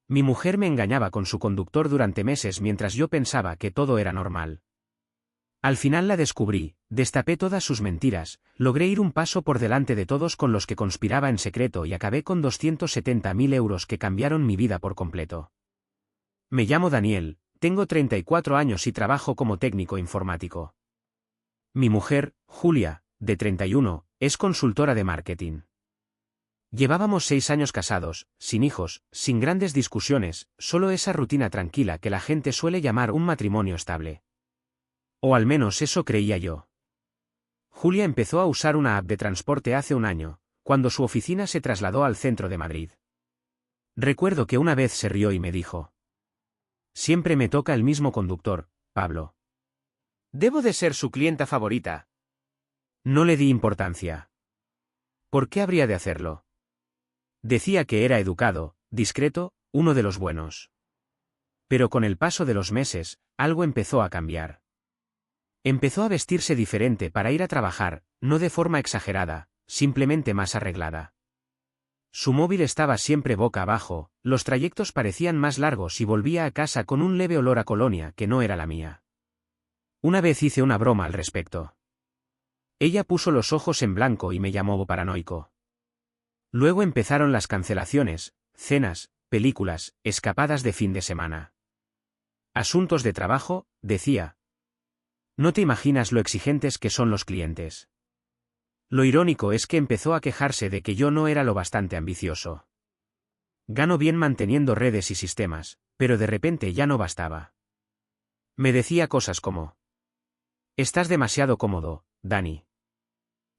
Mi mujer me engañaba con su conductor durante meses mientras yo pensaba que todo era normal. Al final la descubrí, destapé todas sus mentiras, logré ir un paso por delante de todos con los que conspiraba en secreto y acabé con 270.000 euros que cambiaron mi vida por completo. Me llamo Daniel, tengo 34 años y trabajo como técnico informático. Mi mujer, Julia, de 31, es consultora de marketing. Llevábamos 6 años casados, sin hijos, sin grandes discusiones, solo esa rutina tranquila que la gente suele llamar un matrimonio estable. O al menos eso creía yo. Julia empezó a usar una app de transporte hace un año, cuando su oficina se trasladó al centro de Madrid. Recuerdo que una vez se rió y me dijo: «Siempre me toca el mismo conductor, Pablo. Debo de ser su clienta favorita». No le di importancia. ¿Por qué habría de hacerlo? Decía que era educado, discreto, uno de los buenos. Pero con el paso de los meses, algo empezó a cambiar. Empezó a vestirse diferente para ir a trabajar, no de forma exagerada, simplemente más arreglada. Su móvil estaba siempre boca abajo, los trayectos parecían más largos y volvía a casa con un leve olor a colonia que no era la mía. Una vez hice una broma al respecto. Ella puso los ojos en blanco y me llamó paranoico. Luego empezaron las cancelaciones, cenas, películas, escapadas de fin de semana. Asuntos de trabajo, decía. No te imaginas lo exigentes que son los clientes. Lo irónico es que empezó a quejarse de que yo no era lo bastante ambicioso. Gano bien manteniendo redes y sistemas, pero de repente ya no bastaba. Me decía cosas como: «Estás demasiado cómodo, Dani.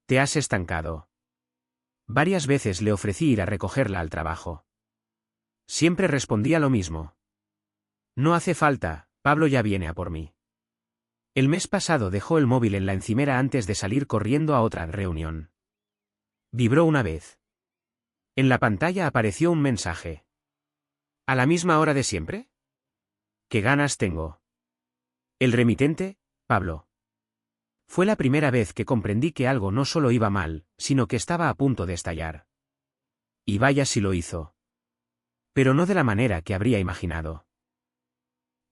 Te has estancado». Varias veces le ofrecí ir a recogerla al trabajo. Siempre respondía lo mismo: «No hace falta, Pablo ya viene a por mí». El mes pasado dejó el móvil en la encimera antes de salir corriendo a otra reunión. Vibró una vez. En la pantalla apareció un mensaje. «¿A la misma hora de siempre? ¿Qué ganas tengo?» El remitente, Pablo. Fue la primera vez que comprendí que algo no solo iba mal, sino que estaba a punto de estallar. Y vaya si lo hizo. Pero no de la manera que habría imaginado.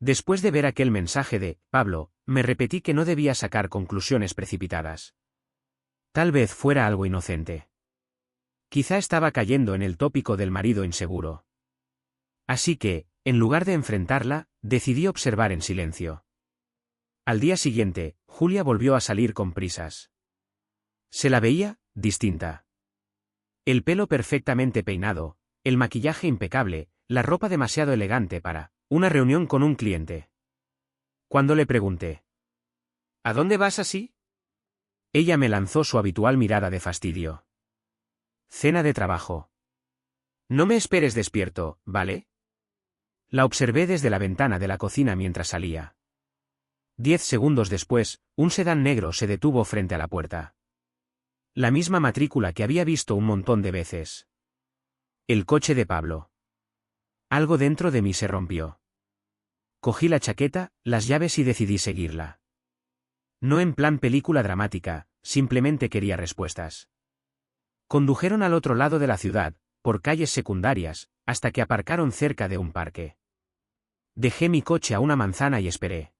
Después de ver aquel mensaje de Pablo, me repetí que no debía sacar conclusiones precipitadas. Tal vez fuera algo inocente. Quizá estaba cayendo en el tópico del marido inseguro. Así que, en lugar de enfrentarla, decidí observar en silencio. Al día siguiente, Julia volvió a salir con prisas. Se la veía distinta. El pelo perfectamente peinado, el maquillaje impecable, la ropa demasiado elegante para una reunión con un cliente. Cuando le pregunté: «¿A dónde vas así?», ella me lanzó su habitual mirada de fastidio. «Cena de trabajo». «No me esperes despierto, ¿vale?». La observé desde la ventana de la cocina mientras salía. 10 segundos después, un sedán negro se detuvo frente a la puerta. La misma matrícula que había visto un montón de veces. El coche de Pablo. Algo dentro de mí se rompió. Cogí la chaqueta, las llaves y decidí seguirla. No en plan película dramática, simplemente quería respuestas. Condujeron al otro lado de la ciudad, por calles secundarias, hasta que aparcaron cerca de un parque. Dejé mi coche a una manzana y esperé.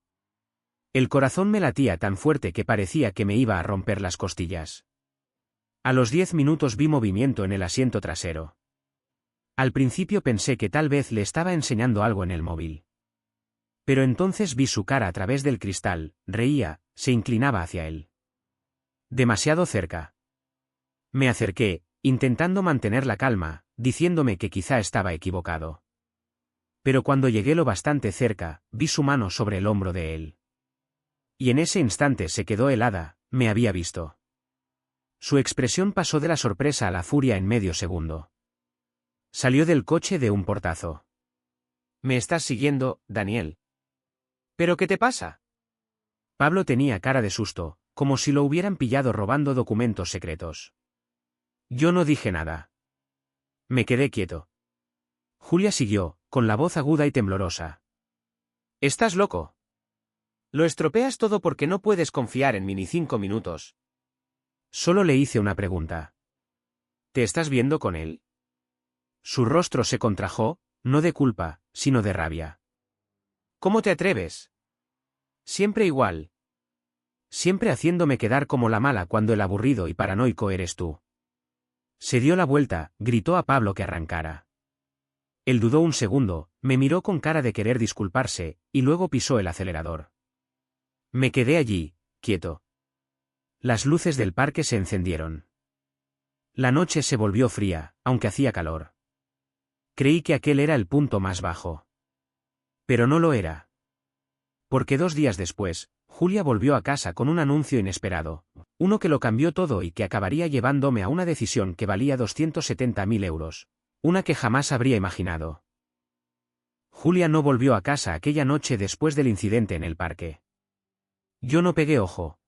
El corazón me latía tan fuerte que parecía que me iba a romper las costillas. A los 10 minutos vi movimiento en el asiento trasero. Al principio pensé que tal vez le estaba enseñando algo en el móvil. Pero entonces vi su cara a través del cristal, reía, se inclinaba hacia él. Demasiado cerca. Me acerqué, intentando mantener la calma, diciéndome que quizá estaba equivocado. Pero cuando llegué lo bastante cerca, vi su mano sobre el hombro de él. Y en ese instante se quedó helada, me había visto. Su expresión pasó de la sorpresa a la furia en medio segundo. Salió del coche de un portazo. «Me estás siguiendo, Daniel». «¿Pero qué te pasa?». Pablo tenía cara de susto, como si lo hubieran pillado robando documentos secretos. Yo no dije nada. Me quedé quieto. Julia siguió, con la voz aguda y temblorosa. «¿Estás loco? Lo estropeas todo porque no puedes confiar en mí ni 5 minutos». Solo le hice una pregunta. «¿Te estás viendo con él?». Su rostro se contrajo, no de culpa, sino de rabia. ¿Cómo te atreves? Siempre igual. Siempre haciéndome quedar como la mala cuando el aburrido y paranoico eres tú. Se dio la vuelta, gritó a Pablo que arrancara. Él dudó un segundo, me miró con cara de querer disculparse, y luego pisó el acelerador. Me quedé allí, quieto. Las luces del parque se encendieron. La noche se volvió fría, aunque hacía calor. Creí que aquel era el punto más bajo. Pero no lo era. Porque 2 días después, Julia volvió a casa con un anuncio inesperado, uno que lo cambió todo y que acabaría llevándome a una decisión que valía 270.000 euros, una que jamás habría imaginado. Julia no volvió a casa aquella noche después del incidente en el parque. Yo no pegué ojo.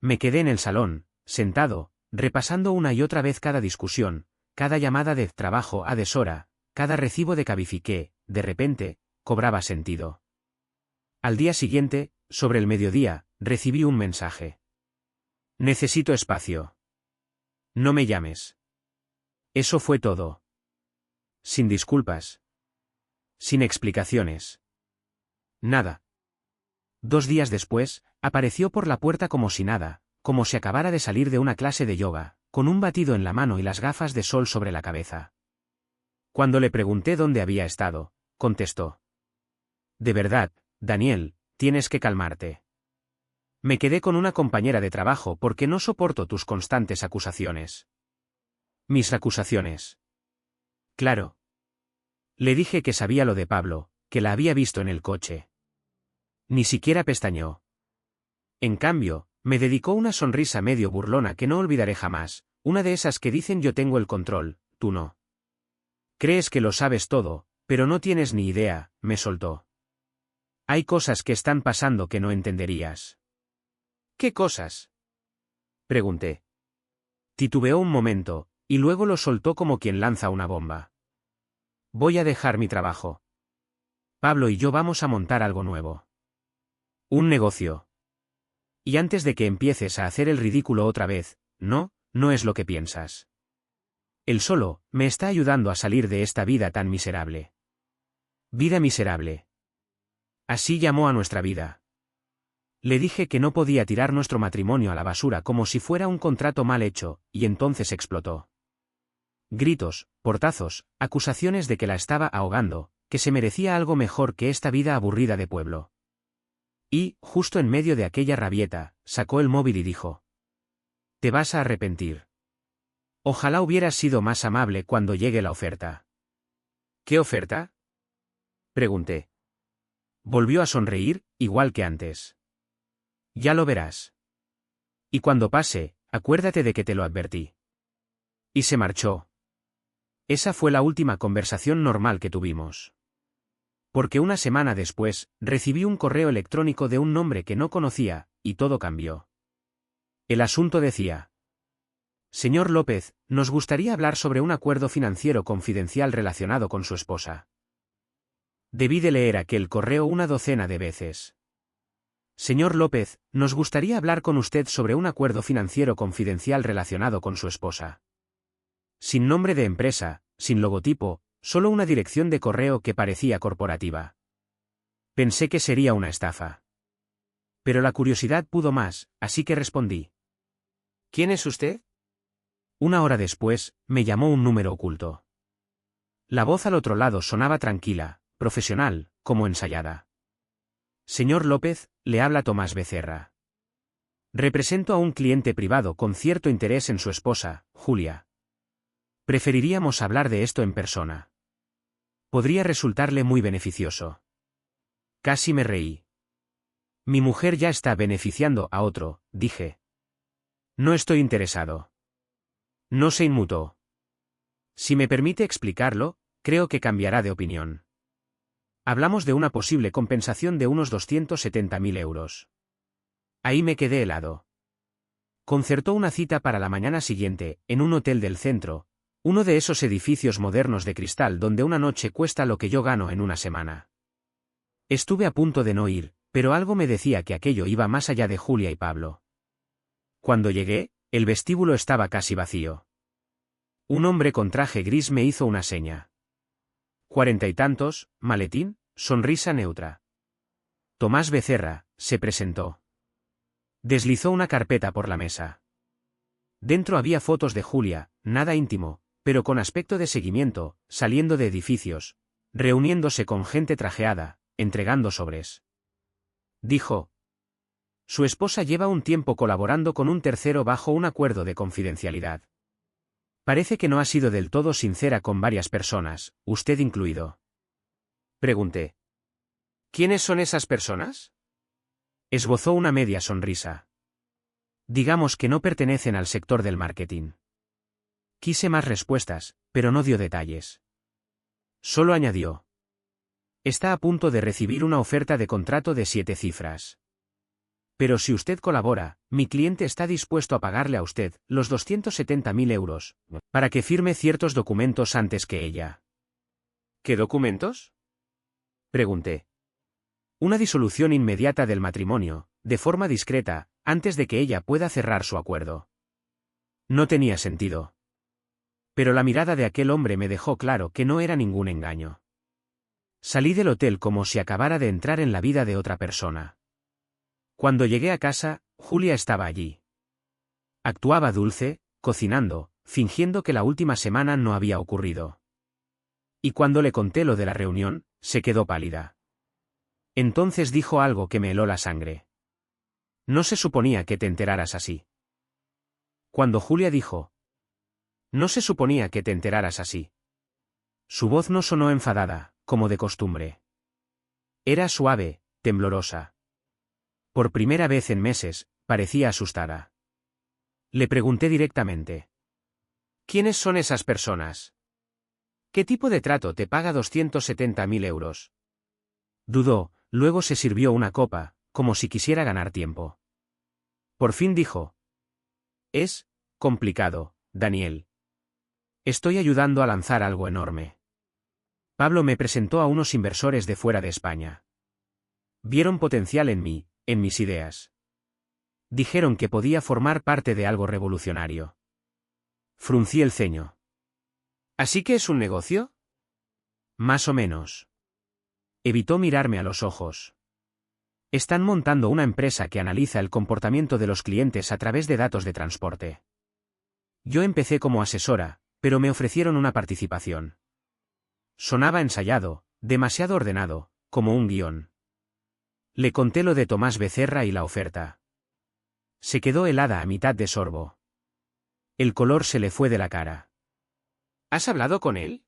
Me quedé en el salón, sentado, repasando una y otra vez cada discusión, cada llamada de trabajo a deshora, cada recibo de Cabify que, de repente, cobraba sentido. Al día siguiente, sobre el mediodía, recibí un mensaje. Necesito espacio. No me llames. Eso fue todo. Sin disculpas. Sin explicaciones. Nada. 2 días después, apareció por la puerta como si nada, como si acabara de salir de una clase de yoga, con un batido en la mano y las gafas de sol sobre la cabeza. Cuando le pregunté dónde había estado, contestó. De verdad, Daniel, tienes que calmarte. Me quedé con una compañera de trabajo porque no soporto tus constantes acusaciones. Mis acusaciones. Claro. Le dije que sabía lo de Pablo, que la había visto en el coche. Ni siquiera pestañeó. En cambio, me dedicó una sonrisa medio burlona que no olvidaré jamás, una de esas que dicen yo tengo el control, tú no. Crees que lo sabes todo, pero no tienes ni idea, me soltó. Hay cosas que están pasando que no entenderías. ¿Qué cosas? Pregunté. Titubeó un momento, y luego lo soltó como quien lanza una bomba. Voy a dejar mi trabajo. Pablo y yo vamos a montar algo nuevo. Un negocio. Y antes de que empieces a hacer el ridículo otra vez, no es lo que piensas. Él solo me está ayudando a salir de esta vida tan miserable. Vida miserable. Así llamó a nuestra vida. Le dije que no podía tirar nuestro matrimonio a la basura como si fuera un contrato mal hecho, y entonces explotó. Gritos, portazos, acusaciones de que la estaba ahogando, que se merecía algo mejor que esta vida aburrida de pueblo. Y, justo en medio de aquella rabieta, sacó el móvil y dijo. Te vas a arrepentir. Ojalá hubieras sido más amable cuando llegue la oferta. ¿Qué oferta? Pregunté. Volvió a sonreír, igual que antes. Ya lo verás. Y cuando pase, acuérdate de que te lo advertí. Y se marchó. Esa fue la última conversación normal que tuvimos. Porque una semana después, recibí un correo electrónico de un nombre que no conocía, y todo cambió. El asunto decía. Señor López, nos gustaría hablar sobre un acuerdo financiero confidencial relacionado con su esposa. Debí de leer aquel correo una docena de veces. Señor López, nos gustaría hablar con usted sobre un acuerdo financiero confidencial relacionado con su esposa. Sin nombre de empresa, sin logotipo, solo una dirección de correo que parecía corporativa. Pensé que sería una estafa. Pero la curiosidad pudo más, así que respondí. ¿Quién es usted? 1 hora después, me llamó un número oculto. La voz al otro lado sonaba tranquila, profesional, como ensayada. Señor López, le habla Tomás Becerra. Represento a un cliente privado con cierto interés en su esposa, Julia. Preferiríamos hablar de esto en persona. Podría resultarle muy beneficioso. Casi me reí. Mi mujer ya está beneficiando a otro, dije. No estoy interesado. No se inmutó. Si me permite explicarlo, creo que cambiará de opinión. Hablamos de una posible compensación de unos 270.000 euros. Ahí me quedé helado. Concertó una cita para la mañana siguiente, en un hotel del centro, uno de esos edificios modernos de cristal donde una noche cuesta lo que yo gano en una semana. Estuve a punto de no ir, pero algo me decía que aquello iba más allá de Julia y Pablo. Cuando llegué, el vestíbulo estaba casi vacío. Un hombre con traje gris me hizo una seña. 40 y tantos, maletín, sonrisa neutra. Tomás Becerra, se presentó. Deslizó una carpeta por la mesa. Dentro había fotos de Julia, nada íntimo, pero con aspecto de seguimiento, saliendo de edificios, reuniéndose con gente trajeada, entregando sobres. Dijo. Su esposa lleva un tiempo colaborando con un tercero bajo un acuerdo de confidencialidad. Parece que no ha sido del todo sincera con varias personas, usted incluido. Pregunté. ¿Quiénes son esas personas? Esbozó una media sonrisa. Digamos que no pertenecen al sector del marketing. Quise más respuestas, pero no dio detalles. Solo añadió. Está a punto de recibir una oferta de contrato de 7 cifras. Pero si usted colabora, mi cliente está dispuesto a pagarle a usted los 270.000 euros, para que firme ciertos documentos antes que ella. ¿Qué documentos? Pregunté. Una disolución inmediata del matrimonio, de forma discreta, antes de que ella pueda cerrar su acuerdo. No tenía sentido. Pero la mirada de aquel hombre me dejó claro que no era ningún engaño. Salí del hotel como si acabara de entrar en la vida de otra persona. Cuando llegué a casa, Julia estaba allí. Actuaba dulce, cocinando, fingiendo que la última semana no había ocurrido. Y cuando le conté lo de la reunión, se quedó pálida. Entonces dijo algo que me heló la sangre. No se suponía que te enteraras así. Cuando Julia dijo. No se suponía que te enteraras así. Su voz no sonó enfadada, como de costumbre. Era suave, temblorosa. Por primera vez en meses, parecía asustada. Le pregunté directamente. ¿Quiénes son esas personas? ¿Qué tipo de trato te paga 270.000 euros? Dudó, luego se sirvió una copa, como si quisiera ganar tiempo. Por fin dijo. Es complicado, Daniel. Estoy ayudando a lanzar algo enorme. Pablo me presentó a unos inversores de fuera de España. Vieron potencial en mí, en mis ideas. Dijeron que podía formar parte de algo revolucionario. Fruncí el ceño. ¿Así que es un negocio? Más o menos. Evitó mirarme a los ojos. Están montando una empresa que analiza el comportamiento de los clientes a través de datos de transporte. Yo empecé como asesora, pero me ofrecieron una participación. Sonaba ensayado, demasiado ordenado, como un guión. Le conté lo de Tomás Becerra y la oferta. Se quedó helada a mitad de sorbo. El color se le fue de la cara. ¿Has hablado con él?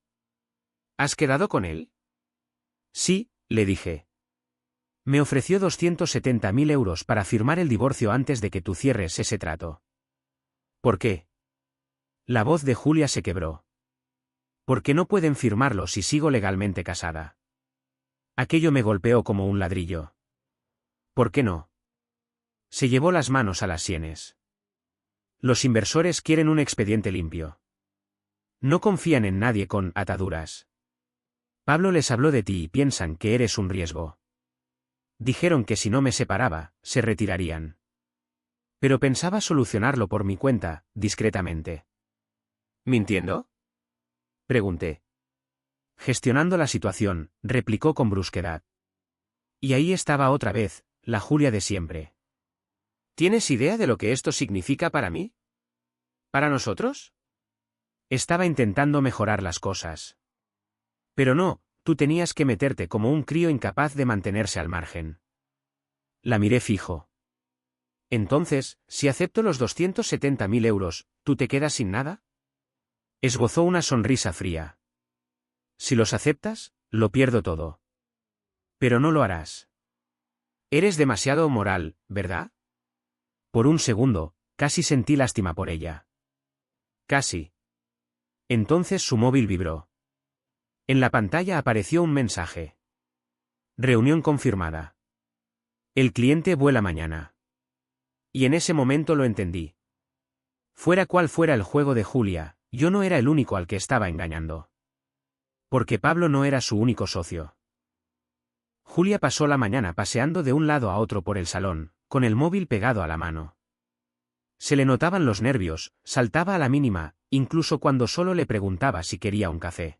¿Has quedado con él? Sí, le dije. Me ofreció 270.000 euros para firmar el divorcio antes de que tú cierres ese trato. ¿Por qué? La voz de Julia se quebró. ¿Por qué no pueden firmarlo si sigo legalmente casada? Aquello me golpeó como un ladrillo. ¿Por qué no? Se llevó las manos a las sienes. Los inversores quieren un expediente limpio. No confían en nadie con ataduras. Pablo les habló de ti y piensan que eres un riesgo. Dijeron que si no me separaba, se retirarían. Pero pensaba solucionarlo por mi cuenta, discretamente. ¿Mintiendo? Pregunté. Gestionando la situación, replicó con brusquedad. Y ahí estaba otra vez, la Julia de siempre. ¿Tienes idea de lo que esto significa para mí? ¿Para nosotros? Estaba intentando mejorar las cosas. Pero no, tú tenías que meterte como un crío incapaz de mantenerse al margen. La miré fijo. Entonces, si acepto los 270.000 euros, ¿tú te quedas sin nada? Esbozó una sonrisa fría. Si los aceptas, lo pierdo todo. Pero no lo harás. Eres demasiado moral, ¿verdad? Por un segundo, casi sentí lástima por ella. Casi. Entonces su móvil vibró. En la pantalla apareció un mensaje. Reunión confirmada. El cliente vuela mañana. Y en ese momento lo entendí. Fuera cual fuera el juego de Julia, yo no era el único al que estaba engañando. Porque Pablo no era su único socio. Julia pasó la mañana paseando de un lado a otro por el salón, con el móvil pegado a la mano. Se le notaban los nervios, saltaba a la mínima, incluso cuando solo le preguntaba si quería un café.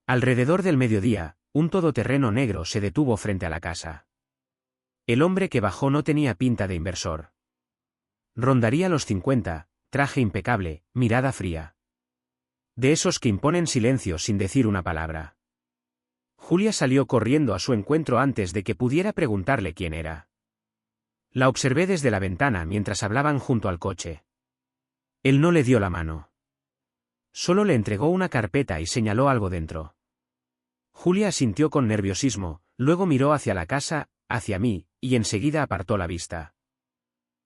Alrededor del mediodía, un todoterreno negro se detuvo frente a la casa. El hombre que bajó no tenía pinta de inversor. Rondaría los 50, traje impecable, mirada fría. De esos que imponen silencio sin decir una palabra. Julia salió corriendo a su encuentro antes de que pudiera preguntarle quién era. La observé desde la ventana mientras hablaban junto al coche. Él no le dio la mano. Solo le entregó una carpeta y señaló algo dentro. Julia asintió con nerviosismo, luego miró hacia la casa, hacia mí, y enseguida apartó la vista.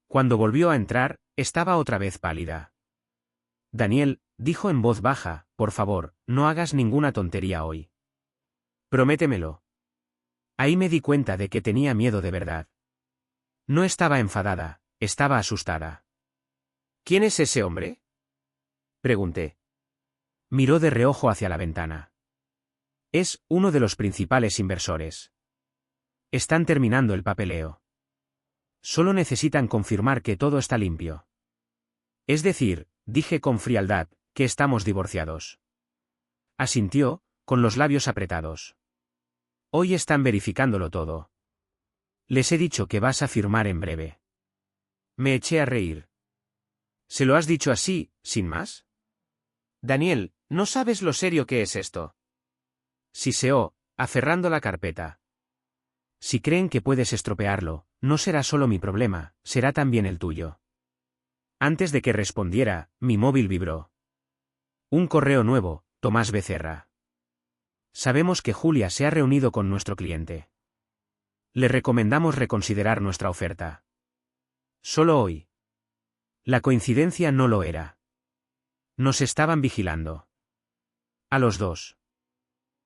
Cuando volvió a entrar, estaba otra vez pálida. Daniel, dijo en voz baja, por favor, no hagas ninguna tontería hoy. Prométemelo. Ahí me di cuenta de que tenía miedo de verdad. No estaba enfadada, estaba asustada. ¿Quién es ese hombre?, pregunté. Miró de reojo hacia la ventana. Es uno de los principales inversores. Están terminando el papeleo. Solo necesitan confirmar que todo está limpio. Es decir, dije con frialdad, que estamos divorciados. Asintió, con los labios apretados. Hoy están verificándolo todo. Les he dicho que vas a firmar en breve. Me eché a reír. ¿Se lo has dicho así, sin más? Daniel, ¿no sabes lo serio que es esto? Siseó, aferrando la carpeta. Si creen que puedes estropearlo, no será solo mi problema, será también el tuyo. Antes de que respondiera, mi móvil vibró. Un correo nuevo, Tomás Becerra. Sabemos que Julia se ha reunido con nuestro cliente. Le recomendamos reconsiderar nuestra oferta. Solo hoy. La coincidencia no lo era. Nos estaban vigilando. A los dos.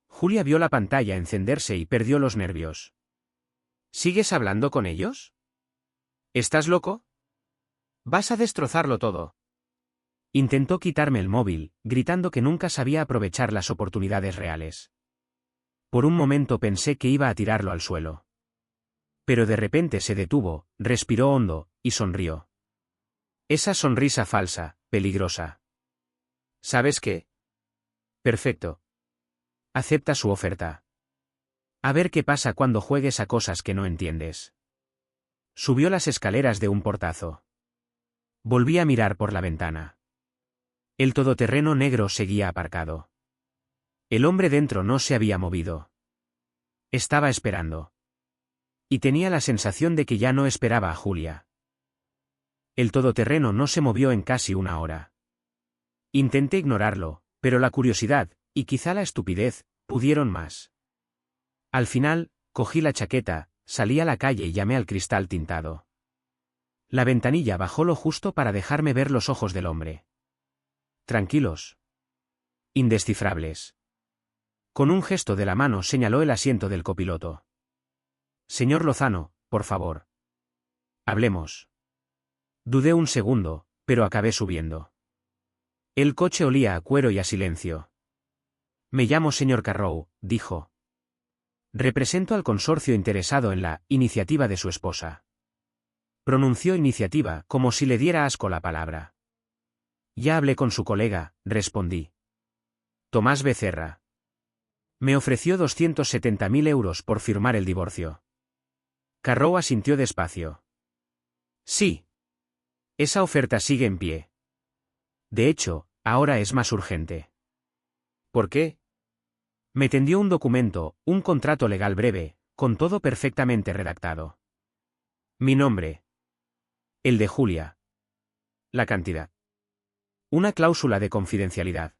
Julia vio la pantalla encenderse y perdió los nervios. ¿Sigues hablando con ellos? ¿Estás loco? Vas a destrozarlo todo. Intentó quitarme el móvil, gritando que nunca sabía aprovechar las oportunidades reales. Por un momento pensé que iba a tirarlo al suelo. Pero de repente se detuvo, respiró hondo, y sonrió. Esa sonrisa falsa, peligrosa. ¿Sabes qué? Perfecto. Acepta su oferta. A ver qué pasa cuando juegues a cosas que no entiendes. Subió las escaleras de un portazo. Volví a mirar por la ventana. El todoterreno negro seguía aparcado. El hombre dentro no se había movido. Estaba esperando. Y tenía la sensación de que ya no esperaba a Julia. El todoterreno no se movió en casi una hora. Intenté ignorarlo, pero la curiosidad, y quizá la estupidez, pudieron más. Al final, cogí la chaqueta, salí a la calle y llamé al cristal tintado. La ventanilla bajó lo justo para dejarme ver los ojos del hombre. Tranquilos. Indescifrables. Con un gesto de la mano señaló el asiento del copiloto. Señor Lozano, por favor. Hablemos. Dudé un segundo, pero acabé subiendo. El coche olía a cuero y a silencio. Me llamo señor Carrow, dijo. Represento al consorcio interesado en la iniciativa de su esposa. Pronunció iniciativa como si le diera asco la palabra. Ya hablé con su colega, respondí. Tomás Becerra. Me ofreció 270.000 euros por firmar el divorcio. Carrow asintió despacio. Sí. Esa oferta sigue en pie. De hecho, ahora es más urgente. ¿Por qué? Me tendió un documento, un contrato legal breve, con todo perfectamente redactado. Mi nombre. El de Julia. La cantidad. Una cláusula de confidencialidad.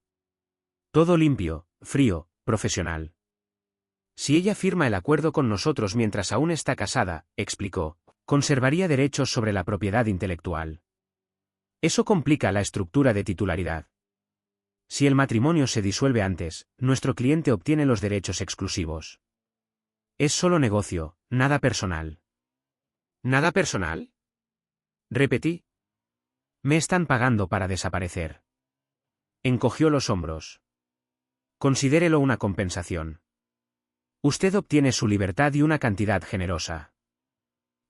Todo limpio, frío, profesional. Si ella firma el acuerdo con nosotros mientras aún está casada, explicó, conservaría derechos sobre la propiedad intelectual. Eso complica la estructura de titularidad. Si el matrimonio se disuelve antes, nuestro cliente obtiene los derechos exclusivos. Es solo negocio, nada personal. ¿Nada personal? Repetí. Me están pagando para desaparecer. Encogió los hombros. Considérelo una compensación. Usted obtiene su libertad y una cantidad generosa.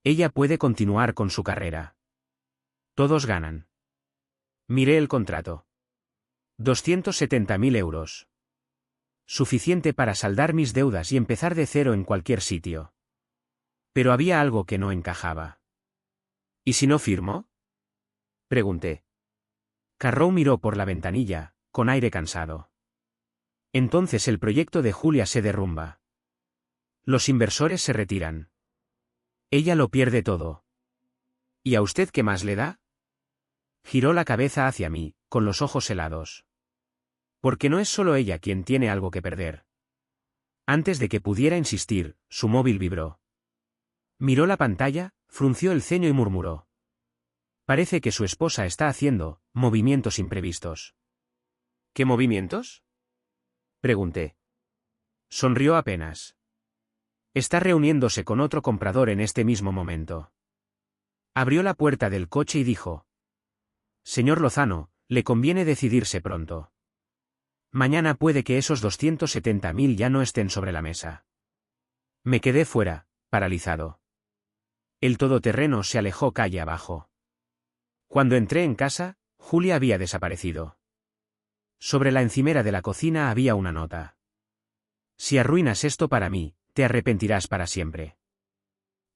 Ella puede continuar con su carrera. Todos ganan. Miré el contrato. 270.000 euros. Suficiente para saldar mis deudas y empezar de cero en cualquier sitio. Pero había algo que no encajaba. ¿Y si no firmo? Pregunté. Carrow miró por la ventanilla, con aire cansado. Entonces el proyecto de Julia se derrumba. Los inversores se retiran. Ella lo pierde todo. ¿Y a usted qué más le da? Giró la cabeza hacia mí, con los ojos helados. Porque no es solo ella quien tiene algo que perder. Antes de que pudiera insistir, su móvil vibró. Miró la pantalla, frunció el ceño y murmuró. Parece que su esposa está haciendo movimientos imprevistos. ¿Qué movimientos? Pregunté. Sonrió apenas. Está reuniéndose con otro comprador en este mismo momento. Abrió la puerta del coche y dijo. Señor Lozano, le conviene decidirse pronto. Mañana puede que esos 270.000 ya no estén sobre la mesa. Me quedé fuera, paralizado. El todoterreno se alejó calle abajo. Cuando entré en casa, Julia había desaparecido. Sobre la encimera de la cocina había una nota. Si arruinas esto para mí, te arrepentirás para siempre.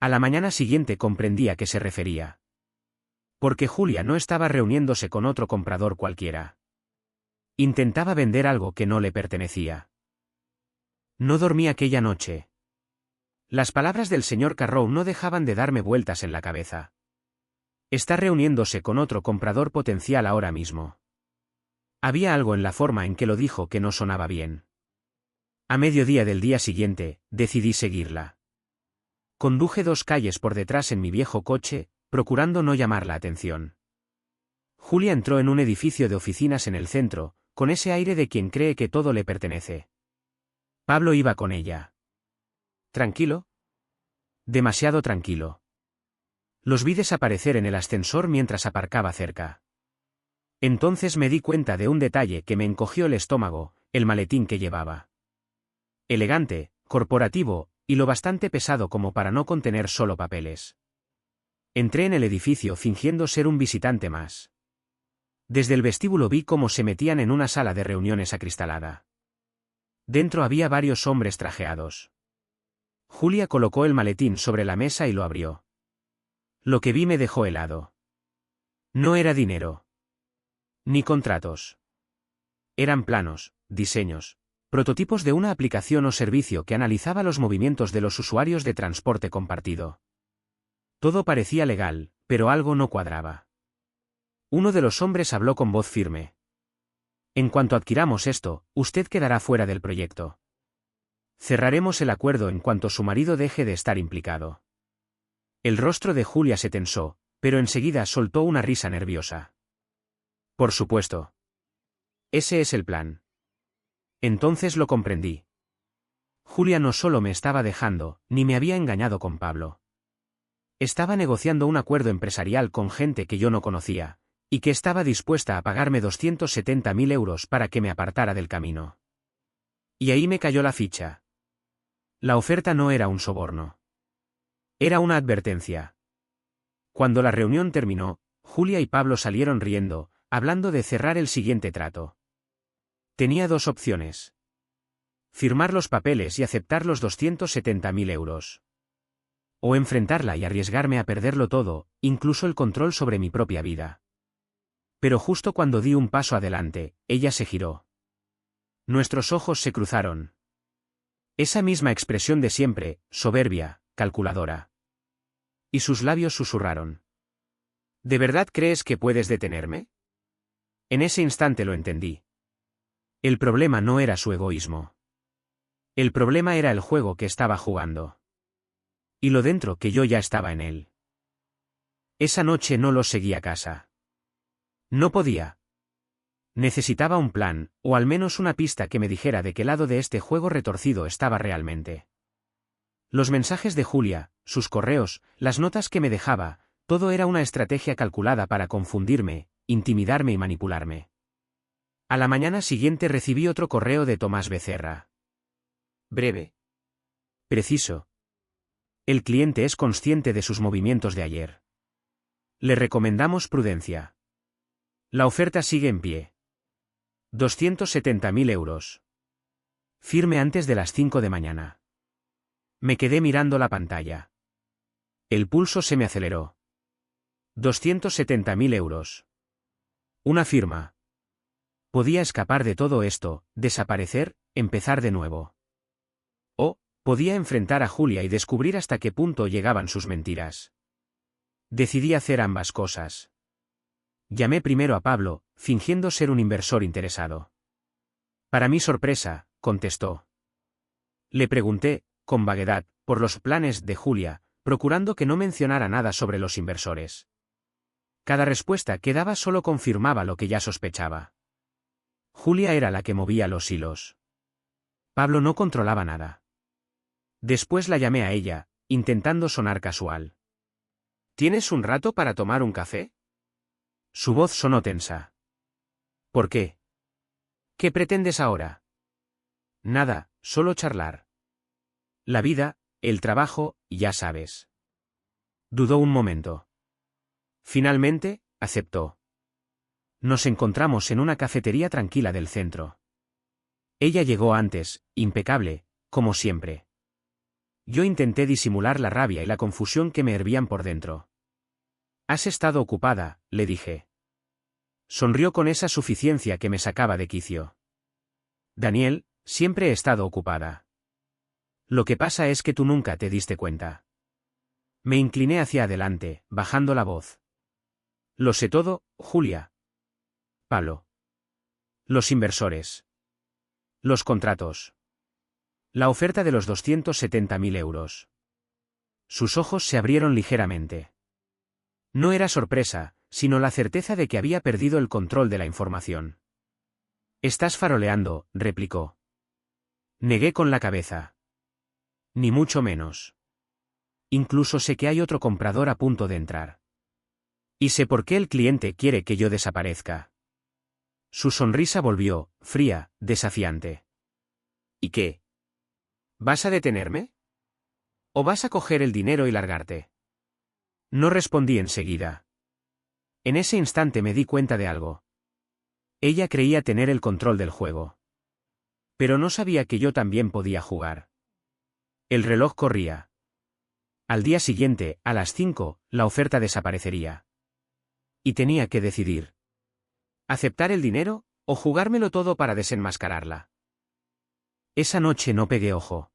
A la mañana siguiente comprendí a qué se refería. Porque Julia no estaba reuniéndose con otro comprador cualquiera. Intentaba vender algo que no le pertenecía. No dormí aquella noche. Las palabras del señor Carrow no dejaban de darme vueltas en la cabeza. Está reuniéndose con otro comprador potencial ahora mismo. Había algo en la forma en que lo dijo que no sonaba bien. A mediodía del día siguiente, decidí seguirla. Conduje 2 calles por detrás en mi viejo coche, procurando no llamar la atención. Julia entró en un edificio de oficinas en el centro, con ese aire de quien cree que todo le pertenece. Pablo iba con ella. ¿Tranquilo? Demasiado tranquilo. Los vi desaparecer en el ascensor mientras aparcaba cerca. Entonces me di cuenta de un detalle que me encogió el estómago, el maletín que llevaba. Elegante, corporativo, y lo bastante pesado como para no contener solo papeles. Entré en el edificio fingiendo ser un visitante más. Desde el vestíbulo vi cómo se metían en una sala de reuniones acristalada. Dentro había varios hombres trajeados. Julia colocó el maletín sobre la mesa y lo abrió. Lo que vi me dejó helado. No era dinero. Ni contratos. Eran planos, diseños, prototipos de una aplicación o servicio que analizaba los movimientos de los usuarios de transporte compartido. Todo parecía legal, pero algo no cuadraba. Uno de los hombres habló con voz firme. En cuanto adquiramos esto, usted quedará fuera del proyecto. Cerraremos el acuerdo en cuanto su marido deje de estar implicado. El rostro de Julia se tensó, pero enseguida soltó una risa nerviosa. Por supuesto. Ese es el plan. Entonces lo comprendí. Julia no solo me estaba dejando, ni me había engañado con Pablo. Estaba negociando un acuerdo empresarial con gente que yo no conocía, y que estaba dispuesta a pagarme 270.000 euros para que me apartara del camino. Y ahí me cayó la ficha. La oferta no era un soborno. Era una advertencia. Cuando la reunión terminó, Julia y Pablo salieron riendo, hablando de cerrar el siguiente trato. Tenía 2 opciones. Firmar los papeles y aceptar los 270.000 euros. O enfrentarla y arriesgarme a perderlo todo, incluso el control sobre mi propia vida. Pero justo cuando di un paso adelante, ella se giró. Nuestros ojos se cruzaron. Esa misma expresión de siempre, soberbia, calculadora. Y sus labios susurraron. ¿De verdad crees que puedes detenerme? En ese instante lo entendí. El problema no era su egoísmo. El problema era el juego que estaba jugando. Y lo dentro que yo ya estaba en él. Esa noche no los seguí a casa. No podía. Necesitaba un plan, o al menos una pista que me dijera de qué lado de este juego retorcido estaba realmente. Los mensajes de Julia, sus correos, las notas que me dejaba, todo era una estrategia calculada para confundirme, intimidarme y manipularme. A la mañana siguiente recibí otro correo de Tomás Becerra. Breve. Preciso. El cliente es consciente de sus movimientos de ayer. Le recomendamos prudencia. La oferta sigue en pie. 270.000 euros. Firme antes de las 5 de mañana. Me quedé mirando la pantalla. El pulso se me aceleró. 270.000 euros. Una firma. Podía escapar de todo esto, desaparecer, empezar de nuevo. O, podía enfrentar a Julia y descubrir hasta qué punto llegaban sus mentiras. Decidí hacer ambas cosas. Llamé primero a Pablo, fingiendo ser un inversor interesado. Para mi sorpresa, contestó. Le pregunté, con vaguedad, por los planes de Julia, procurando que no mencionara nada sobre los inversores. Cada respuesta que daba solo confirmaba lo que ya sospechaba. Julia era la que movía los hilos. Pablo no controlaba nada. Después la llamé a ella, intentando sonar casual. ¿Tienes un rato para tomar un café? Su voz sonó tensa. ¿Por qué? ¿Qué pretendes ahora? Nada, solo charlar. La vida, el trabajo, ya sabes. Dudó un momento. Finalmente, aceptó. Nos encontramos en una cafetería tranquila del centro. Ella llegó antes, impecable, como siempre. Yo intenté disimular la rabia y la confusión que me hervían por dentro. «Has estado ocupada», le dije. Sonrió con esa suficiencia que me sacaba de quicio. «Daniel, siempre he estado ocupada. Lo que pasa es que tú nunca te diste cuenta». Me incliné hacia adelante, bajando la voz. «Lo sé todo, Julia». Pablo. Los inversores. Los contratos. La oferta de los 270.000 euros. Sus ojos se abrieron ligeramente. No era sorpresa, sino la certeza de que había perdido el control de la información. «Estás faroleando», replicó. Negué con la cabeza. Ni mucho menos. Incluso sé que hay otro comprador a punto de entrar. Y sé por qué el cliente quiere que yo desaparezca. Su sonrisa volvió, fría, desafiante. ¿Y qué? ¿Vas a detenerme? ¿O vas a coger el dinero y largarte? No respondí enseguida. En ese instante me di cuenta de algo. Ella creía tener el control del juego. Pero no sabía que yo también podía jugar. El reloj corría. Al día siguiente, a las 5, la oferta desaparecería. Y tenía que decidir. ¿Aceptar el dinero, o jugármelo todo para desenmascararla? Esa noche no pegué ojo.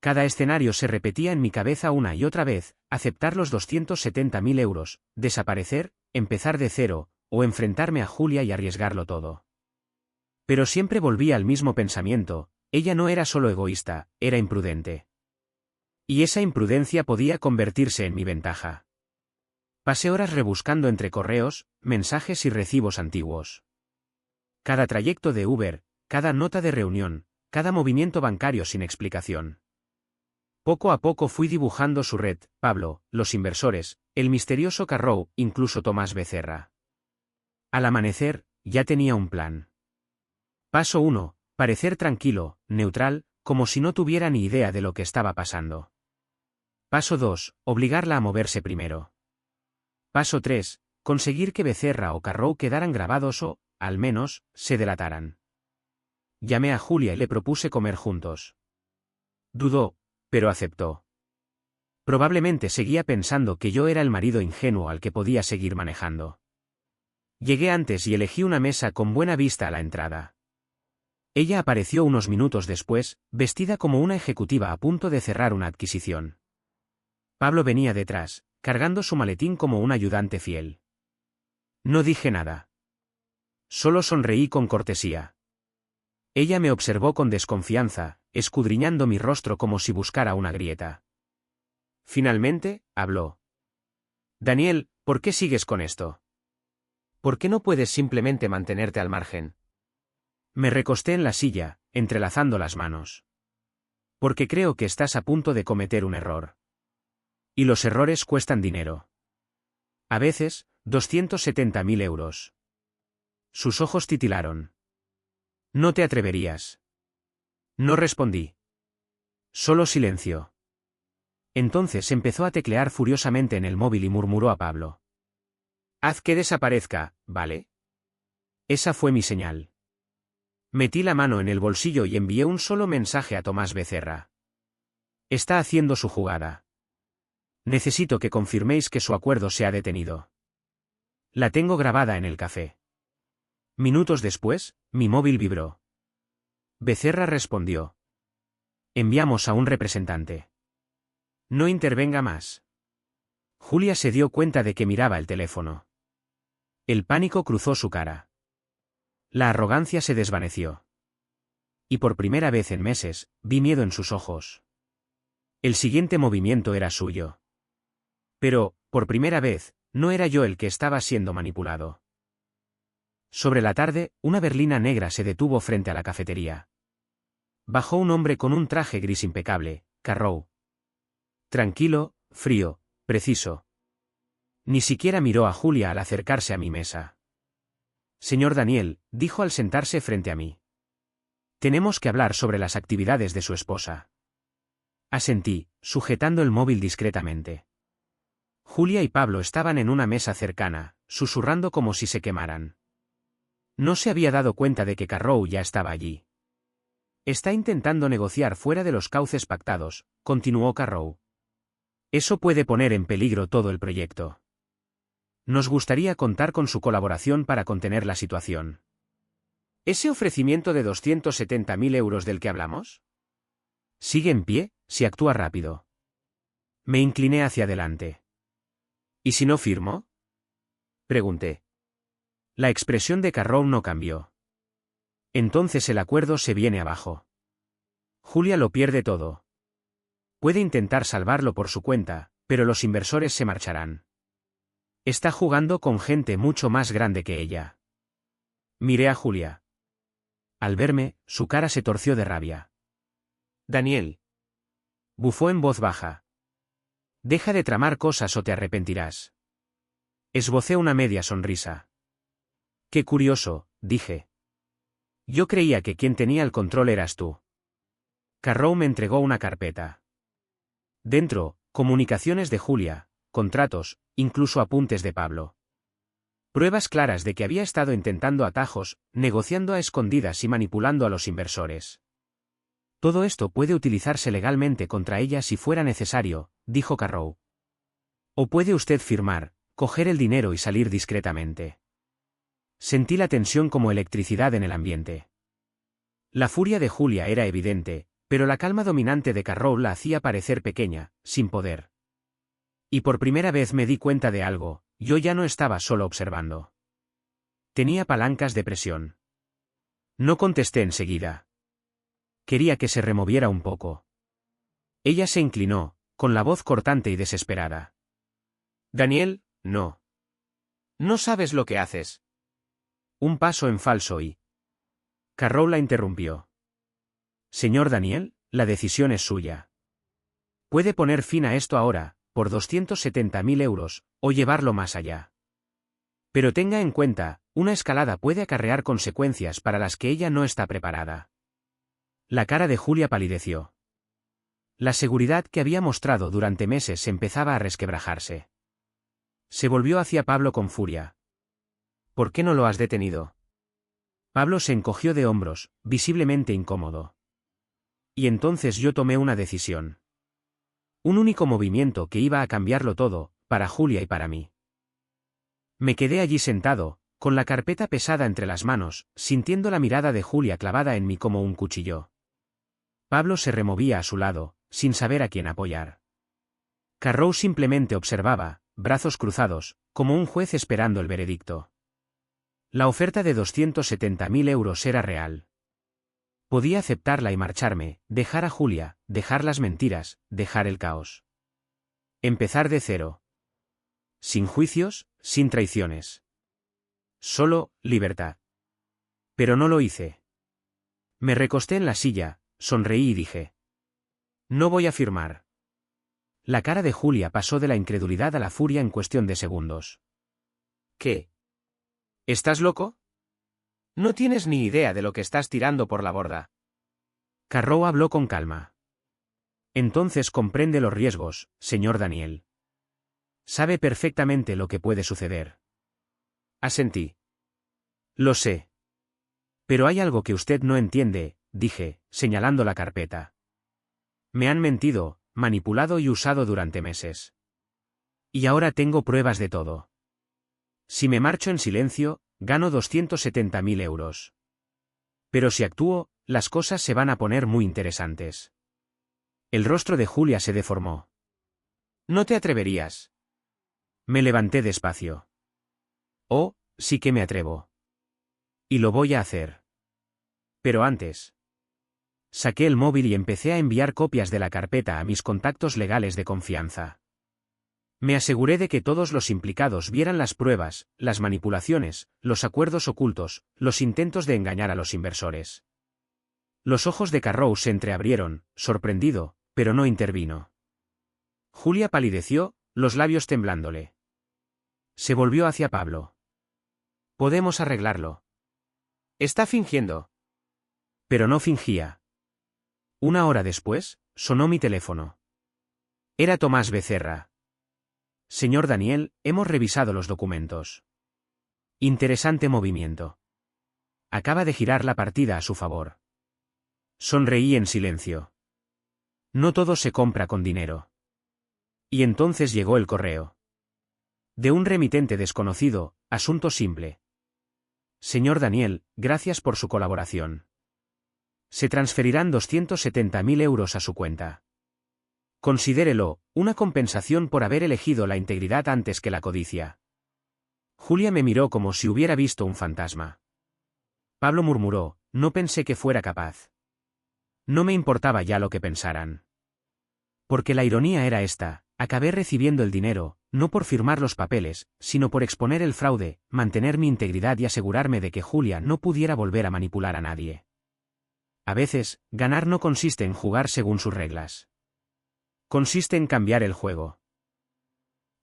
Cada escenario se repetía en mi cabeza una y otra vez: aceptar los 270.000 euros, desaparecer, empezar de cero, o enfrentarme a Julia y arriesgarlo todo. Pero siempre volvía al mismo pensamiento: ella no era solo egoísta, era imprudente. Y esa imprudencia podía convertirse en mi ventaja. Pasé horas rebuscando entre correos, mensajes y recibos antiguos. Cada trayecto de Uber, cada nota de reunión, cada movimiento bancario sin explicación. Poco a poco fui dibujando su red: Pablo, los inversores, el misterioso Carrow, incluso Tomás Becerra. Al amanecer, ya tenía un plan. Paso 1. Parecer tranquilo, neutral, como si no tuviera ni idea de lo que estaba pasando. Paso 2. Obligarla a moverse primero. Paso 3. Conseguir que Becerra o Carrow quedaran grabados o, al menos, se delataran. Llamé a Julia y le propuse comer juntos. Dudó, pero aceptó. Probablemente seguía pensando que yo era el marido ingenuo al que podía seguir manejando. Llegué antes y elegí una mesa con buena vista a la entrada. Ella apareció unos minutos después, vestida como una ejecutiva a punto de cerrar una adquisición. Pablo venía detrás, cargando su maletín como un ayudante fiel. No dije nada. Solo sonreí con cortesía. Ella me observó con desconfianza, escudriñando mi rostro como si buscara una grieta. Finalmente, habló. «Daniel, ¿por qué sigues con esto? ¿Por qué no puedes simplemente mantenerte al margen?» Me recosté en la silla, entrelazando las manos. «Porque creo que estás a punto de cometer un error. Y los errores cuestan dinero. A veces, 270.000 euros. Sus ojos titilaron. «No te atreverías». No respondí. Solo silencio. Entonces empezó a teclear furiosamente en el móvil y murmuró a Pablo. «Haz que desaparezca, ¿vale?» Esa fue mi señal. Metí la mano en el bolsillo y envié un solo mensaje a Tomás Becerra. Está haciendo su jugada. Necesito que confirméis que su acuerdo se ha detenido. La tengo grabada en el café. Minutos después, mi móvil vibró. Becerra respondió. Enviamos a un representante. No intervenga más. Julia se dio cuenta de que miraba el teléfono. El pánico cruzó su cara. La arrogancia se desvaneció. Y por primera vez en meses, vi miedo en sus ojos. El siguiente movimiento era suyo. Pero, por primera vez, no era yo el que estaba siendo manipulado. Sobre la tarde, una berlina negra se detuvo frente a la cafetería. Bajó un hombre con un traje gris impecable, Carrow. Tranquilo, frío, preciso. Ni siquiera miró a Julia al acercarse a mi mesa. Señor Daniel, dijo al sentarse frente a mí. Tenemos que hablar sobre las actividades de su esposa. Asentí, sujetando el móvil discretamente. Julia y Pablo estaban en una mesa cercana, susurrando como si se quemaran. No se había dado cuenta de que Carrow ya estaba allí. Está intentando negociar fuera de los cauces pactados, continuó Carrow. Eso puede poner en peligro todo el proyecto. Nos gustaría contar con su colaboración para contener la situación. ¿Ese ofrecimiento de 270.000 euros del que hablamos? Sigue en pie, si actúa rápido. Me incliné hacia adelante. ¿Y si no firmo? Pregunté. La expresión de Carrow no cambió. Entonces el acuerdo se viene abajo. Julia lo pierde todo. Puede intentar salvarlo por su cuenta, pero los inversores se marcharán. Está jugando con gente mucho más grande que ella. Miré a Julia. Al verme, su cara se torció de rabia. Daniel. Bufó en voz baja. Deja de tramar cosas o te arrepentirás. Esbocé una media sonrisa. Qué curioso, dije. Yo creía que quien tenía el control eras tú. Carrow me entregó una carpeta. Dentro, comunicaciones de Julia, contratos, incluso apuntes de Pablo. Pruebas claras de que había estado intentando atajos, negociando a escondidas y manipulando a los inversores. Todo esto puede utilizarse legalmente contra ella si fuera necesario, dijo Carrow. O puede usted firmar, coger el dinero y salir discretamente. Sentí la tensión como electricidad en el ambiente. La furia de Julia era evidente, pero la calma dominante de Carrow la hacía parecer pequeña, sin poder. Y por primera vez me di cuenta de algo, yo ya no estaba solo observando. Tenía palancas de presión. No contesté enseguida. Quería que se removiera un poco. Ella se inclinó, con la voz cortante y desesperada. Daniel, no. No sabes lo que haces. Un paso en falso y... Carrow la interrumpió. Señor Daniel, la decisión es suya. Puede poner fin a esto ahora, por 270.000 euros, o llevarlo más allá. Pero tenga en cuenta, una escalada puede acarrear consecuencias para las que ella no está preparada. La cara de Julia palideció. La seguridad que había mostrado durante meses empezaba a resquebrajarse. Se volvió hacia Pablo con furia. ¿Por qué no lo has detenido? Pablo se encogió de hombros, visiblemente incómodo. Y entonces yo tomé una decisión. Un único movimiento que iba a cambiarlo todo, para Julia y para mí. Me quedé allí sentado, con la carpeta pesada entre las manos, sintiendo la mirada de Julia clavada en mí como un cuchillo. Pablo se removía a su lado, sin saber a quién apoyar. Carrow simplemente observaba, brazos cruzados, como un juez esperando el veredicto. La oferta de 270.000 euros era real. Podía aceptarla y marcharme, dejar a Julia, dejar las mentiras, dejar el caos. Empezar de cero. Sin juicios, sin traiciones. Solo, libertad. Pero no lo hice. Me recosté en la silla, sonreí y dije. No voy a firmar. La cara de Julia pasó de la incredulidad a la furia en cuestión de segundos. ¿Qué? ¿Estás loco? No tienes ni idea de lo que estás tirando por la borda. Carrow habló con calma. Entonces comprende los riesgos, señor Daniel. Sabe perfectamente lo que puede suceder. Asentí. Lo sé. Pero hay algo que usted no entiende, dije, señalando la carpeta. Me han mentido, manipulado y usado durante meses. Y ahora tengo pruebas de todo. Si me marcho en silencio, gano 270.000 euros. Pero si actúo, las cosas se van a poner muy interesantes. El rostro de Julia se deformó. No te atreverías. Me levanté despacio. Oh, sí que me atrevo. Y lo voy a hacer. Pero antes. Saqué el móvil y empecé a enviar copias de la carpeta a mis contactos legales de confianza. Me aseguré de que todos los implicados vieran las pruebas, las manipulaciones, los acuerdos ocultos, los intentos de engañar a los inversores. Los ojos de Carrow se entreabrieron, sorprendido, pero no intervino. Julia palideció, los labios temblándole. Se volvió hacia Pablo. Podemos arreglarlo. Está fingiendo. Pero no fingía. Una hora después, sonó mi teléfono. Era Tomás Becerra. Señor Daniel, hemos revisado los documentos. Interesante movimiento. Acaba de girar la partida a su favor. Sonreí en silencio. No todo se compra con dinero. Y entonces llegó el correo. De un remitente desconocido, asunto simple. Señor Daniel, gracias por su colaboración. Se transferirán 270.000 euros a su cuenta. Considérelo, una compensación por haber elegido la integridad antes que la codicia. Julia me miró como si hubiera visto un fantasma. Pablo murmuró, no pensé que fuera capaz. No me importaba ya lo que pensaran. Porque la ironía era esta, acabé recibiendo el dinero, no por firmar los papeles, sino por exponer el fraude, mantener mi integridad y asegurarme de que Julia no pudiera volver a manipular a nadie. A veces, ganar no consiste en jugar según sus reglas. Consiste en cambiar el juego.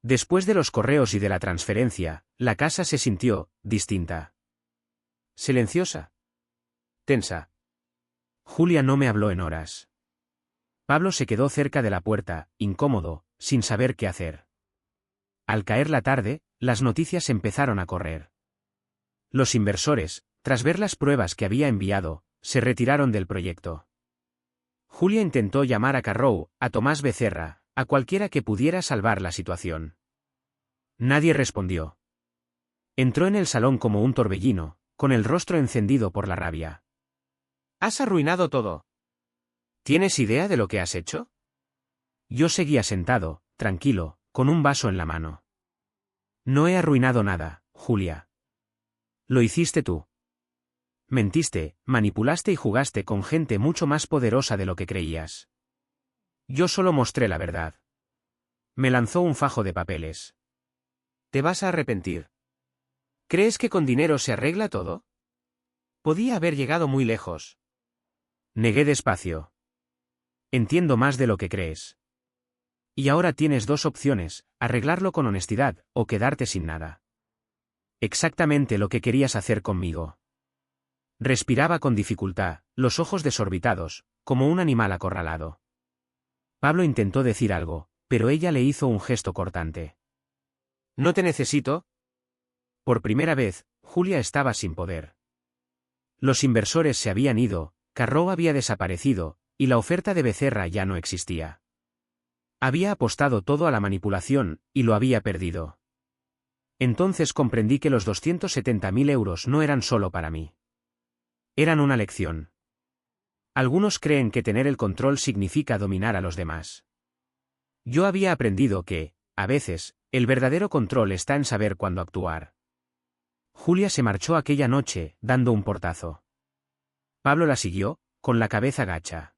Después de los correos y de la transferencia, la casa se sintió distinta. Silenciosa. Tensa. Julia no me habló en horas. Pablo se quedó cerca de la puerta, incómodo, sin saber qué hacer. Al caer la tarde, las noticias empezaron a correr. Los inversores, tras ver las pruebas que había enviado, se retiraron del proyecto. Julia intentó llamar a Carrow, a Tomás Becerra, a cualquiera que pudiera salvar la situación. Nadie respondió. Entró en el salón como un torbellino, con el rostro encendido por la rabia. «Has arruinado todo. ¿Tienes idea de lo que has hecho?» Yo seguía sentado, tranquilo, con un vaso en la mano. «No he arruinado nada, Julia. Lo hiciste tú. Mentiste, manipulaste y jugaste con gente mucho más poderosa de lo que creías. Yo solo mostré la verdad». Me lanzó un fajo de papeles. «Te vas a arrepentir. ¿Crees que con dinero se arregla todo? Podía haber llegado muy lejos». Negué despacio. «Entiendo más de lo que crees. Y ahora tienes dos opciones, arreglarlo con honestidad, o quedarte sin nada. Exactamente lo que querías hacer conmigo». Respiraba con dificultad, los ojos desorbitados, como un animal acorralado. Pablo intentó decir algo, pero ella le hizo un gesto cortante. «No te necesito». Por primera vez, Julia estaba sin poder. Los inversores se habían ido, Carrow había desaparecido, y la oferta de Becerra ya no existía. Había apostado todo a la manipulación, y lo había perdido. Entonces comprendí que los 270.000 euros no eran solo para mí. Eran una lección. Algunos creen que tener el control significa dominar a los demás. Yo había aprendido que, a veces, el verdadero control está en saber cuándo actuar. Julia se marchó aquella noche, dando un portazo. Pablo la siguió, con la cabeza gacha.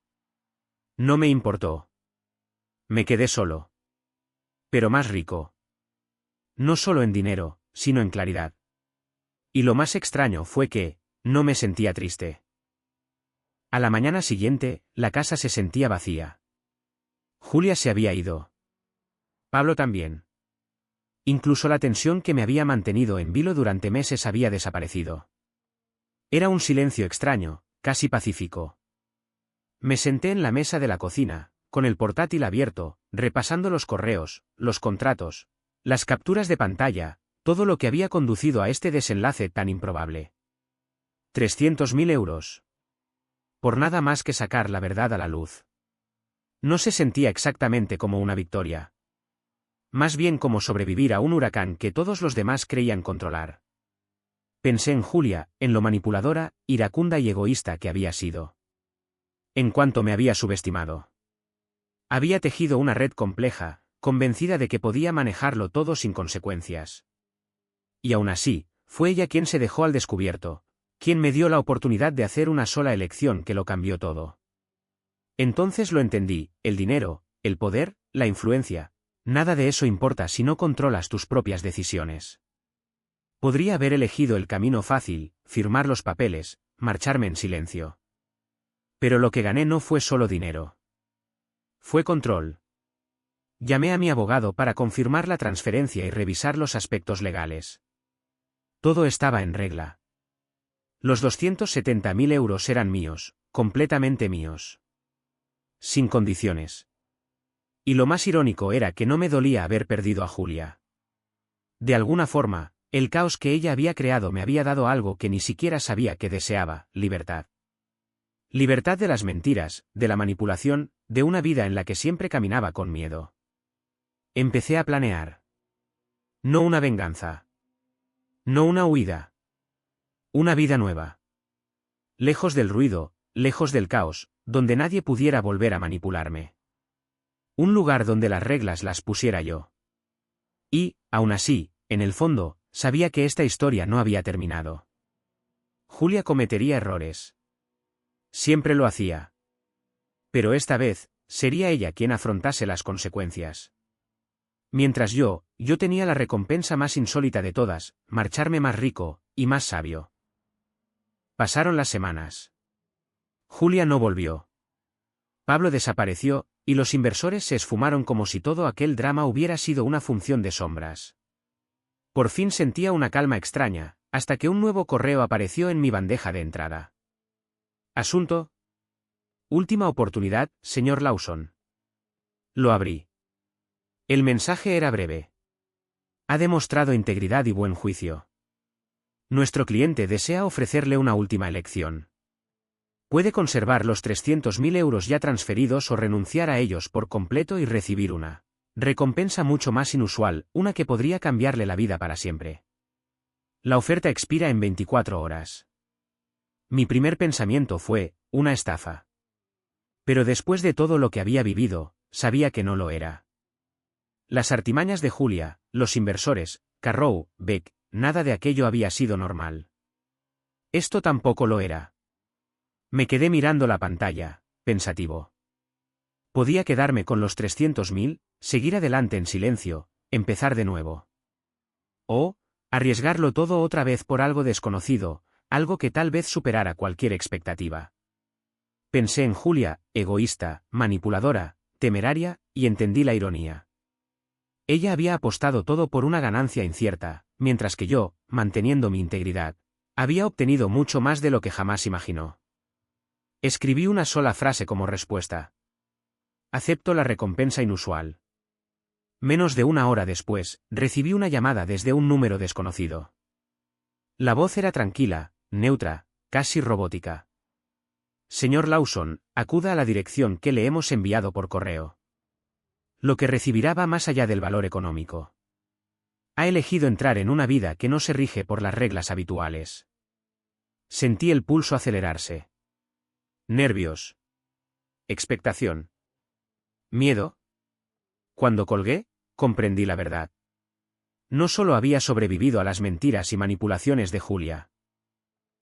No me importó. Me quedé solo. Pero más rico. No solo en dinero, sino en claridad. Y lo más extraño fue que, no me sentía triste. A la mañana siguiente, la casa se sentía vacía. Julia se había ido. Pablo también. Incluso la tensión que me había mantenido en vilo durante meses había desaparecido. Era un silencio extraño, casi pacífico. Me senté en la mesa de la cocina, con el portátil abierto, repasando los correos, los contratos, las capturas de pantalla, todo lo que había conducido a este desenlace tan improbable. 300.000 euros. Por nada más que sacar la verdad a la luz. No se sentía exactamente como una victoria. Más bien como sobrevivir a un huracán que todos los demás creían controlar. Pensé en Julia, en lo manipuladora, iracunda y egoísta que había sido. En cuanto me había subestimado. Había tejido una red compleja, convencida de que podía manejarlo todo sin consecuencias. Y aún así, fue ella quien se dejó al descubierto, quien me dio la oportunidad de hacer una sola elección que lo cambió todo. Entonces lo entendí, el dinero, el poder, la influencia, nada de eso importa si no controlas tus propias decisiones. Podría haber elegido el camino fácil, firmar los papeles, marcharme en silencio. Pero lo que gané no fue solo dinero. Fue control. Llamé a mi abogado para confirmar la transferencia y revisar los aspectos legales. Todo estaba en regla. Los 270.000 euros eran míos, completamente míos. Sin condiciones. Y lo más irónico era que no me dolía haber perdido a Julia. De alguna forma, el caos que ella había creado me había dado algo que ni siquiera sabía que deseaba, libertad. Libertad de las mentiras, de la manipulación, de una vida en la que siempre caminaba con miedo. Empecé a planear. No una venganza. No una huida. Una vida nueva. Lejos del ruido, lejos del caos, donde nadie pudiera volver a manipularme. Un lugar donde las reglas las pusiera yo. Y, aún así, en el fondo, sabía que esta historia no había terminado. Julia cometería errores. Siempre lo hacía. Pero esta vez, sería ella quien afrontase las consecuencias. Mientras yo tenía la recompensa más insólita de todas, marcharme más rico, y más sabio. Pasaron las semanas. Julia no volvió. Pablo desapareció, y los inversores se esfumaron como si todo aquel drama hubiera sido una función de sombras. Por fin sentía una calma extraña, hasta que un nuevo correo apareció en mi bandeja de entrada. Asunto. Última oportunidad, señor Lawson. Lo abrí. El mensaje era breve. Ha demostrado integridad y buen juicio. Nuestro cliente desea ofrecerle una última elección. Puede conservar los 300.000 euros ya transferidos o renunciar a ellos por completo y recibir una recompensa mucho más inusual, una que podría cambiarle la vida para siempre. La oferta expira en 24 horas. Mi primer pensamiento fue, una estafa. Pero después de todo lo que había vivido, sabía que no lo era. Las artimañas de Julia, los inversores, Carrow, Beck, nada de aquello había sido normal. Esto tampoco lo era. Me quedé mirando la pantalla, pensativo. Podía quedarme con los 300.000, seguir adelante en silencio, empezar de nuevo. O, arriesgarlo todo otra vez por algo desconocido, algo que tal vez superara cualquier expectativa. Pensé en Julia, egoísta, manipuladora, temeraria, y entendí la ironía. Ella había apostado todo por una ganancia incierta, mientras que yo, manteniendo mi integridad, había obtenido mucho más de lo que jamás imaginó. Escribí una sola frase como respuesta. Acepto la recompensa inusual. Menos de una hora después, recibí una llamada desde un número desconocido. La voz era tranquila, neutra, casi robótica. Señor Lawson, acuda a la dirección que le hemos enviado por correo. Lo que recibirá va más allá del valor económico. Ha elegido entrar en una vida que no se rige por las reglas habituales. Sentí el pulso acelerarse. Nervios. Expectación. Miedo. Cuando colgué, comprendí la verdad. No solo había sobrevivido a las mentiras y manipulaciones de Julia.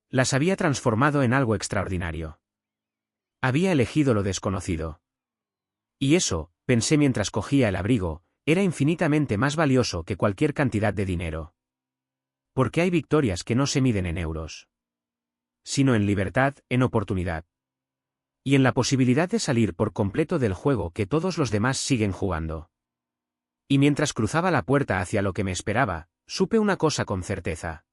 Las había transformado en algo extraordinario. Había elegido lo desconocido. Y eso, pensé mientras cogía el abrigo, era infinitamente más valioso que cualquier cantidad de dinero. Porque hay victorias que no se miden en euros, sino en libertad, en oportunidad. Y en la posibilidad de salir por completo del juego que todos los demás siguen jugando. Y mientras cruzaba la puerta hacia lo que me esperaba, supe una cosa con certeza.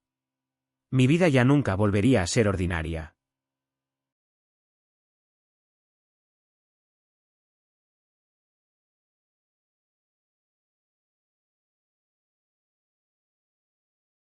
Mi vida ya nunca volvería a ser ordinaria.